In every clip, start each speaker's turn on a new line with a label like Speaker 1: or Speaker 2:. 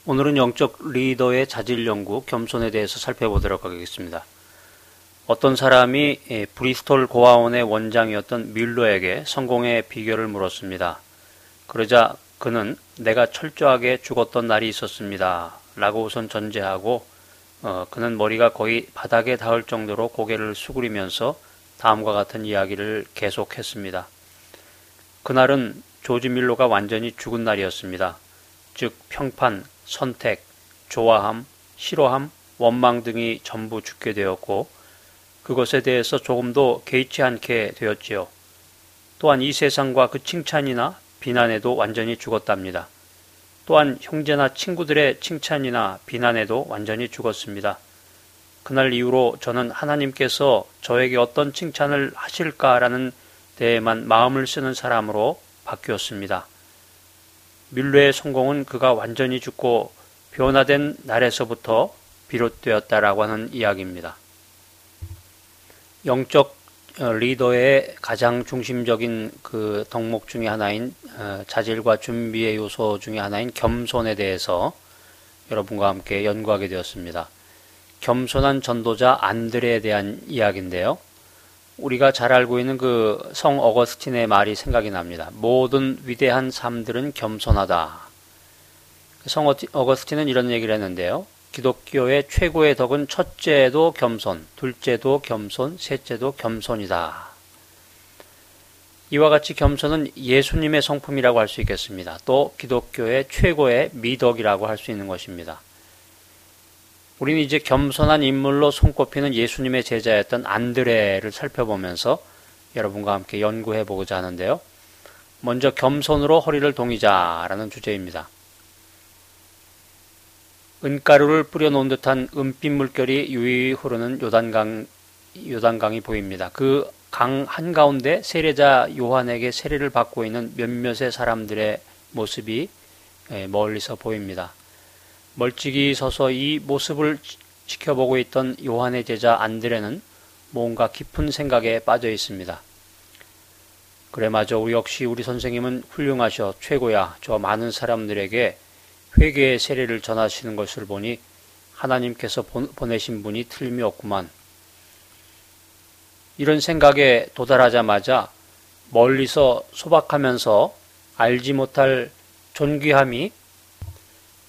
Speaker 1: 오늘은 영적 리더의 자질 연구, 겸손에 대해서 살펴보도록 하겠습니다. 어떤 사람이 브리스톨 고아원의 원장이었던 뮬러에게 성공의 비결을 물었습니다. 그러자 그는 내가 철저하게 죽었던 날이 있었습니다 라고 우선 전제하고 그는 머리가 거의 바닥에 닿을 정도로 고개를 수그리면서 다음과 같은 이야기를 계속했습니다. 그날은 조지 뮬러가 완전히 죽은 날이었습니다. 즉 평판, 선택, 좋아함, 싫어함, 원망 등이 전부 죽게 되었고 그것에 대해서 조금도 개의치 않게 되었지요. 또한 이 세상과 그 칭찬이나 비난에도 완전히 죽었답니다. 또한 형제나 친구들의 칭찬이나 비난에도 완전히 죽었습니다. 그날 이후로 저는 하나님께서 저에게 어떤 칭찬을 하실까라는 데에만 마음을 쓰는 사람으로 바뀌었습니다. 뮬러의 성공은 그가 완전히 죽고 변화된 날에서부터 비롯되었다라고 하는 이야기입니다. 영적 리더의 가장 중심적인 그 덕목 중에 하나인 자질과 준비의 요소 중에 하나인 겸손에 대해서 여러분과 함께 연구하게 되었습니다. 겸손한 전도자 안드레에 대한 이야기인데요. 우리가 잘 알고 있는 그 성 어거스틴의 말이 생각이 납니다. 모든 위대한 삶들은 겸손하다. 성 어거스틴은 이런 얘기를 했는데요. 기독교의 최고의 덕은 첫째도 겸손, 둘째도 겸손, 셋째도 겸손이다. 이와 같이 겸손은 예수님의 성품이라고 할 수 있겠습니다. 또 기독교의 최고의 미덕이라고 할 수 있는 것입니다. 우리는 이제 겸손한 인물로 손꼽히는 예수님의 제자였던 안드레를 살펴보면서 여러분과 함께 연구해 보고자 하는데요. 먼저 겸손으로 허리를 동이자라는 주제입니다. 은가루를 뿌려놓은 듯한 은빛 물결이 유유히 흐르는 요단강이 보입니다. 그 강 한가운데 세례자 요한에게 세례를 받고 있는 몇몇의 사람들의 모습이 멀리서 보입니다. 멀찍이 서서 이 모습을 지켜보고 있던 요한의 제자 안드레는 뭔가 깊은 생각에 빠져 있습니다. 그래 맞아, 우리 역시 우리 선생님은 훌륭하셔, 최고야. 저 많은 사람들에게 회개의 세례를 전하시는 것을 보니 하나님께서 보내신 분이 틀림이 없구만. 이런 생각에 도달하자마자 멀리서 소박하면서 알지 못할 존귀함이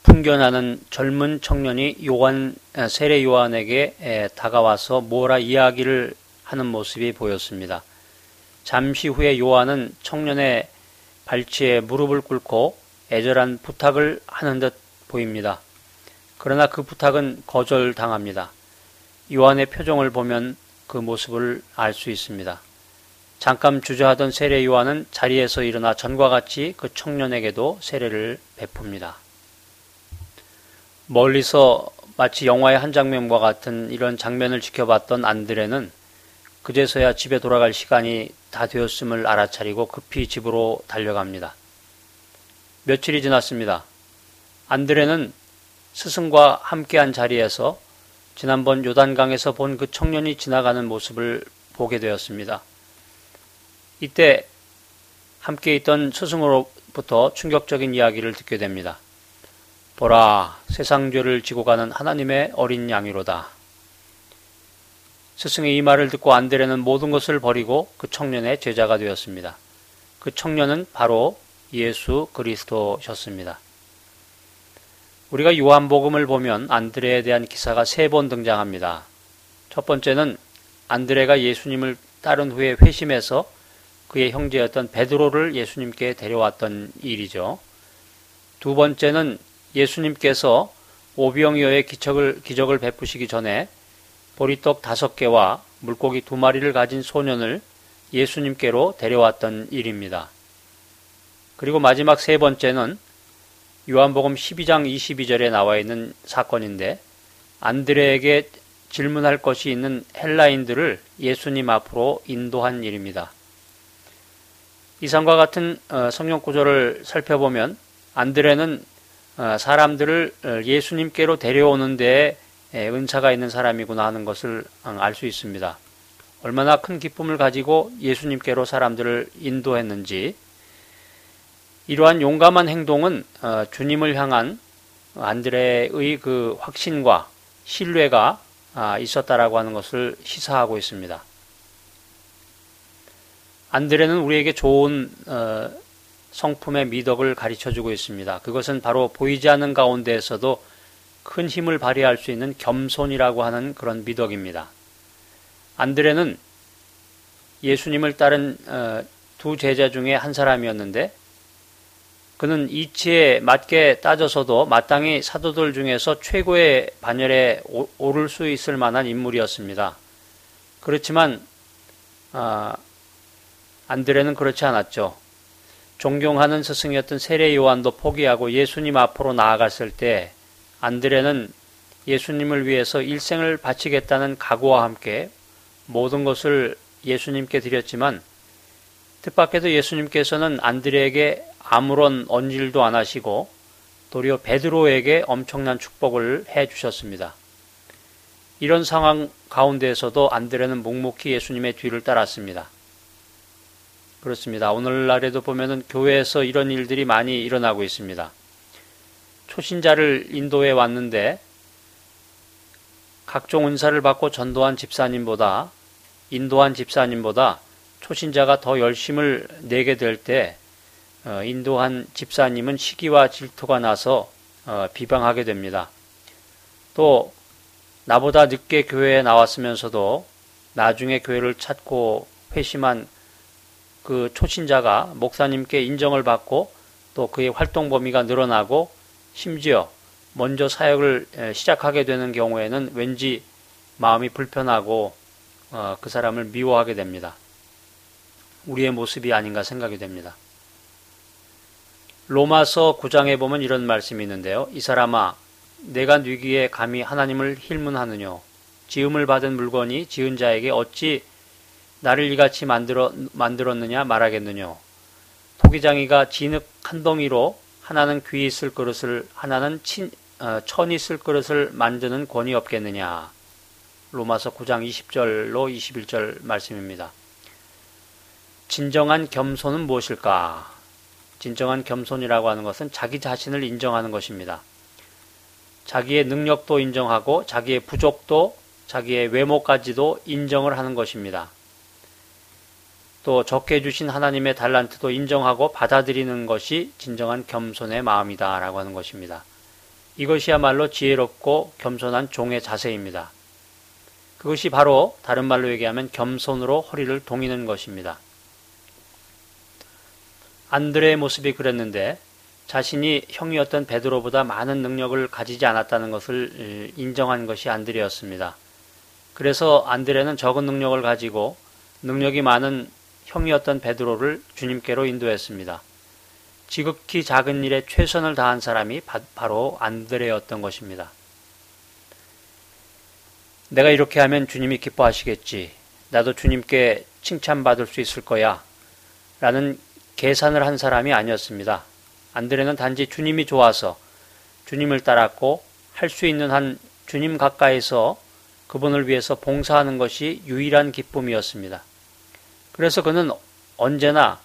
Speaker 1: 풍겨나는 젊은 청년이 세례 요한에게 다가와서 뭐라 이야기를 하는 모습이 보였습니다. 잠시 후에 요한은 청년의 발치에 무릎을 꿇고 애절한 부탁을 하는 듯 보입니다. 그러나 그 부탁은 거절당합니다. 요한의 표정을 보면 그 모습을 알 수 있습니다. 잠깐 주저하던 세례 요한은 자리에서 일어나 전과 같이 그 청년에게도 세례를 베풉니다. 멀리서 마치 영화의 한 장면과 같은 이런 장면을 지켜봤던 안드레는 그제서야 집에 돌아갈 시간이 다 되었음을 알아차리고 급히 집으로 달려갑니다. 며칠이 지났습니다. 안드레는 스승과 함께한 자리에서 지난번 요단강에서 본 그 청년이 지나가는 모습을 보게 되었습니다. 이때 함께 있던 스승으로부터 충격적인 이야기를 듣게 됩니다. 보라, 세상 죄를 지고 가는 하나님의 어린 양이로다. 스승의 이 말을 듣고 안드레는 모든 것을 버리고 그 청년의 제자가 되었습니다. 그 청년은 바로 예수 그리스도셨습니다. 우리가 요한복음을 보면 안드레에 대한 기사가 3번 등장합니다. 첫 번째는 안드레가 예수님을 따른 후에 회심해서 그의 형제였던 베드로를 예수님께 데려왔던 일이죠. 두 번째는 예수님께서 오병이어의 기적을 베푸시기 전에 보리떡 5개와 물고기 2마리를 가진 소년을 예수님께로 데려왔던 일입니다. 그리고 마지막 3번째는 요한복음 12장 22절에 나와 있는 사건인데 안드레에게 질문할 것이 있는 헬라인들을 예수님 앞으로 인도한 일입니다. 이상과 같은 성경 구절을 살펴보면 안드레는 사람들을 예수님께로 데려오는 데에 은사가 있는 사람이구나 하는 것을 알 수 있습니다. 얼마나 큰 기쁨을 가지고 예수님께로 사람들을 인도했는지, 이러한 용감한 행동은 주님을 향한 안드레의 그 확신과 신뢰가 있었다라고 하는 것을 시사하고 있습니다. 안드레는 우리에게 좋은 성품의 미덕을 가르쳐주고 있습니다. 그것은 바로 보이지 않는 가운데에서도 큰 힘을 발휘할 수 있는 겸손이라고 하는 그런 미덕입니다. 안드레는 예수님을 따른 두 제자 중에 한 사람이었는데 그는 이치에 맞게 따져서도 마땅히 사도들 중에서 최고의 반열에 오를 수 있을 만한 인물이었습니다. 그렇지만 안드레는 그렇지 않았죠. 존경하는 스승이었던 세례 요한도 포기하고 예수님 앞으로 나아갔을 때 안드레는 예수님을 위해서 일생을 바치겠다는 각오와 함께 모든 것을 예수님께 드렸지만 뜻밖에도 예수님께서는 안드레에게 아무런 언질도 안 하시고 도리어 베드로에게 엄청난 축복을 해 주셨습니다. 이런 상황 가운데에서도 안드레는 묵묵히 예수님의 뒤를 따랐습니다. 그렇습니다. 오늘날에도 보면은 교회에서 이런 일들이 많이 일어나고 있습니다. 초신자를 인도해 왔는데 각종 은사를 받고 전도한 집사님보다 인도한 집사님보다 초신자가 더 열심을 내게 될 때 인도한 집사님은 시기와 질투가 나서 비방하게 됩니다. 또 나보다 늦게 교회에 나왔으면서도 나중에 교회를 찾고 회심한 그 초신자가 목사님께 인정을 받고 또 그의 활동 범위가 늘어나고 심지어 먼저 사역을 시작하게 되는 경우에는 왠지 마음이 불편하고 그 사람을 미워하게 됩니다. 우리의 모습이 아닌가 생각이 됩니다. 로마서 9장에 보면 이런 말씀이 있는데요. 이 사람아, 내가 네기에 감히 하나님을 힐문하느뇨? 지음을 받은 물건이 지은 자에게 어찌 나를 이같이 만들었느냐 말하겠느뇨? 토기장이가 진흙 한 덩이로 하나는 귀 있을 그릇을 하나는 천이 있을 그릇을 만드는 권위 없겠느냐? 로마서 9장 20절로 21절 말씀입니다. 진정한 겸손은 무엇일까? 진정한 겸손이라고 하는 것은 자기 자신을 인정하는 것입니다. 자기의 능력도 인정하고 자기의 부족도 자기의 외모까지도 인정을 하는 것입니다. 또 적게 주신 하나님의 달란트도 인정하고 받아들이는 것이 진정한 겸손의 마음이다 라고 하는 것입니다. 이것이야말로 지혜롭고 겸손한 종의 자세입니다. 그것이 바로 다른 말로 얘기하면 겸손으로 허리를 동이는 것입니다. 안드레의 모습이 그랬는데 자신이 형이었던 베드로보다 많은 능력을 가지지 않았다는 것을 인정한 것이 안드레였습니다. 그래서 안드레는 적은 능력을 가지고 능력이 많은 형이었던 베드로를 주님께로 인도했습니다. 지극히 작은 일에 최선을 다한 사람이 바로 안드레였던 것입니다. 내가 이렇게 하면 주님이 기뻐하시겠지. 나도 주님께 칭찬받을 수 있을 거야. 라는 계산을 한 사람이 아니었습니다. 안드레는 단지 주님이 좋아서 주님을 따랐고 할 수 있는 한 주님 가까이서 그분을 위해서 봉사하는 것이 유일한 기쁨이었습니다. 그래서 그는 언제나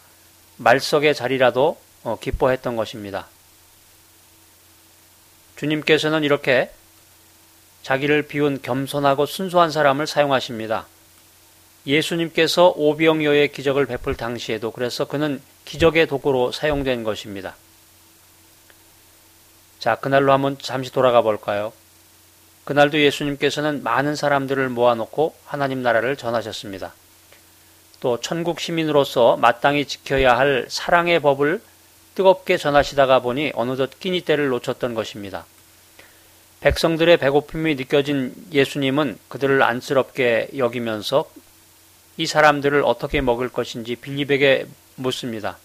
Speaker 1: 말석의 자리라도 기뻐했던 것입니다. 주님께서는 이렇게 자기를 비운 겸손하고 순수한 사람을 사용하십니다. 예수님께서 오병이어의 기적을 베풀 당시에도 그래서 그는 기적의 도구로 사용된 것입니다. 자, 그날로 한번 잠시 돌아가 볼까요? 그날도 예수님께서는 많은 사람들을 모아놓고 하나님 나라를 전하셨습니다. 또 천국 시민으로서 마땅히 지켜야 할 사랑의 법을 뜨겁게 전하시다가 보니 어느덧 끼니 때를 놓쳤던 것입니다. 백성들의 배고픔이 느껴진 예수님은 그들을 안쓰럽게 여기면서 이 사람들을 어떻게 먹을 것인지 빌립에게 묻습니다.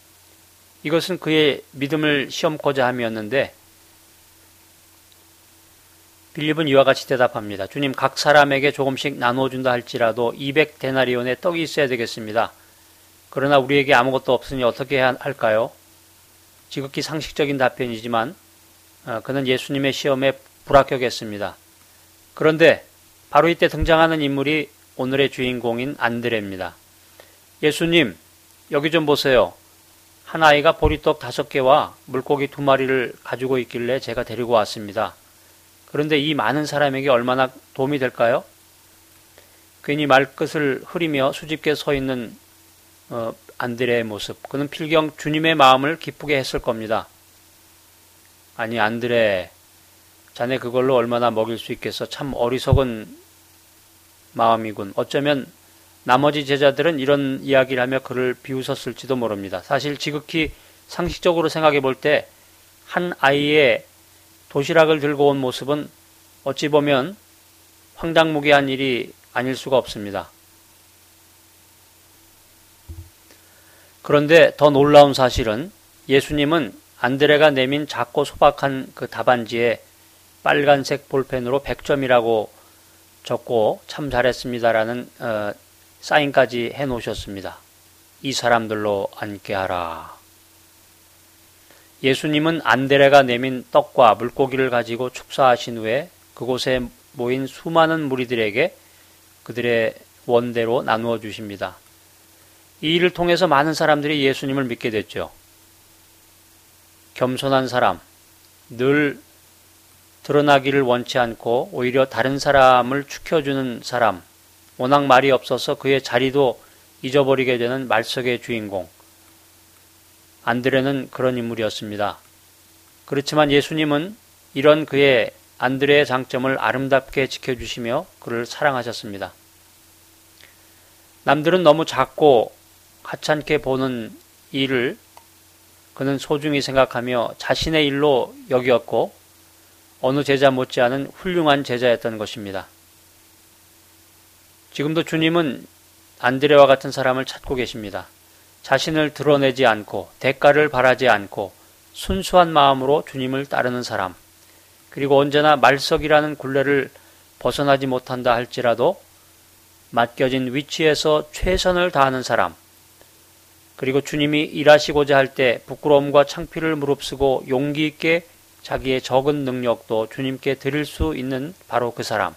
Speaker 1: 이것은 그의 믿음을 시험코자 함이었는데 빌립은 이와 같이 대답합니다. 주님, 각 사람에게 조금씩 나눠준다 할지라도 200데나리온의 떡이 있어야 되겠습니다. 그러나 우리에게 아무것도 없으니 어떻게 해야 할까요? 지극히 상식적인 답변이지만 그는 예수님의 시험에 불합격했습니다. 그런데 바로 이때 등장하는 인물이 오늘의 주인공인 안드레입니다. 예수님, 여기 좀 보세요. 한 아이가 보리떡 5개와 물고기 2마리를 가지고 있길래 제가 데리고 왔습니다. 그런데 이 많은 사람에게 얼마나 도움이 될까요? 괜히 말끝을 흐리며 수줍게 서 있는 안드레의 모습, 그는 필경 주님의 마음을 기쁘게 했을 겁니다. 아니 안드레, 자네 그걸로 얼마나 먹일 수 있겠어? 참 어리석은 마음이군. 어쩌면 나머지 제자들은 이런 이야기를 하며 그를 비웃었을지도 모릅니다. 사실 지극히 상식적으로 생각해 볼 때 한 아이의 도시락을 들고 온 모습은 어찌 보면 황당무계한 일이 아닐 수가 없습니다. 그런데 더 놀라운 사실은 예수님은 안드레가 내민 작고 소박한 그 답안지에 빨간색 볼펜으로 100점이라고 적고 참 잘했습니다라는 사인까지 해놓으셨습니다. 이 사람들로 앉게 하라. 예수님은 안드레가 내민 떡과 물고기를 가지고 축사하신 후에 그곳에 모인 수많은 무리들에게 그들의 원대로 나누어 주십니다. 이 일을 통해서 많은 사람들이 예수님을 믿게 됐죠. 겸손한 사람, 늘 드러나기를 원치 않고 오히려 다른 사람을 축혀주는 사람, 워낙 말이 없어서 그의 자리도 잊어버리게 되는 말석의 주인공. 안드레는 그런 인물이었습니다. 그렇지만 예수님은 이런 그의 안드레의 장점을 아름답게 지켜주시며 그를 사랑하셨습니다. 남들은 너무 작고 하찮게 보는 일을 그는 소중히 생각하며 자신의 일로 여겼고 어느 제자 못지않은 훌륭한 제자였던 것입니다. 지금도 주님은 안드레와 같은 사람을 찾고 계십니다. 자신을 드러내지 않고 대가를 바라지 않고 순수한 마음으로 주님을 따르는 사람, 그리고 언제나 말석이라는 굴레를 벗어나지 못한다 할지라도 맡겨진 위치에서 최선을 다하는 사람, 그리고 주님이 일하시고자 할 때 부끄러움과 창피를 무릅쓰고 용기 있게 자기의 적은 능력도 주님께 드릴 수 있는 바로 그 사람.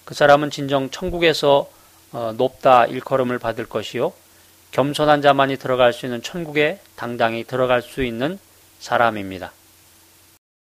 Speaker 1: 그 사람은 진정 천국에서 높다 일컬음을 받을 것이요, 겸손한 자만이 들어갈 수 있는 천국에 당당히 들어갈 수 있는 사람입니다.